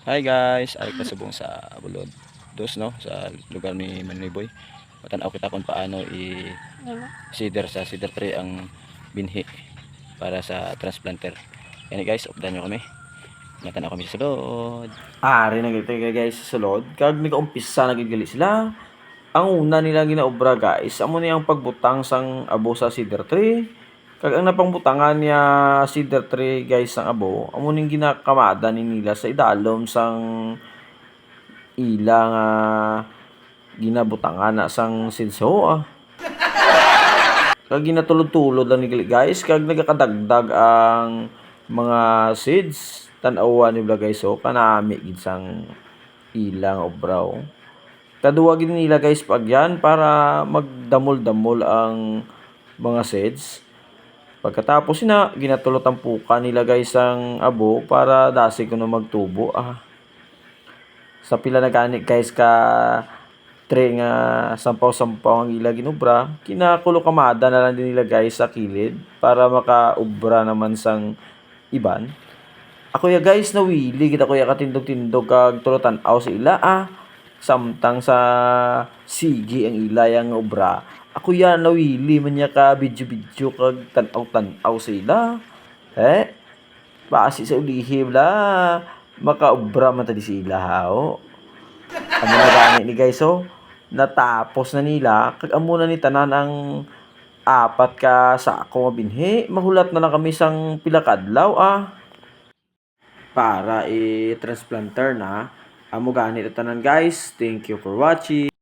Hi guys, ay kasubong sa Bulod dos no sa lugar ni Manliboy. Matanaw kita kung paano i-seeder sa seeder tray ang binhi para sa transplanter. Yan guys, updan nyo kami. Matanaw kami sa sulod. Ari na gito guys sa sulod. Kag nag-umpisa nagigali sila. Ang una nila ginaobra guys, amo niyang pagbutang sang abo sa cedar tree. Kag ang napangbutangan niya cedar tree guys sang abo, amo ning ginakamada ni nila sa idalom sang ilang ginabutangan na sang sinso Kag ginatulod-tulod lang ni guys, kag nagakadagdag ang mga seeds. Tan-awa ni guys kanami gid sang ilang obraw. Kaduwa gid nila guys pag yan para magdamol-damol ang mga seeds. Pagkatapos na ginatulot ang puka nila guys ang abo para dasi kuno magtubo Sa pila na gani guys ka tre nga sampaw-sampaw ang ila ginubra, kinakulo kamada na lang din nila guys sa kilid para makaubra naman sang iban. Ako ya guys nawili kita kuya katindog-tindog kag tulotan-aw sa ila samtang sa sigi ang ila yang obra. Ako ya nawili man niya ka video-video kag tan-aw sa ila. Basi sa ulihim la makaobra man tadi sila Amo na gani ni guys natapos na nila kag amo na ni tanan ang apat ka sako nga binhi. Mahulat na lang kami sang pila ka adlaw para i-transplanter na. Amo gani tanan guys. Thank you for watching.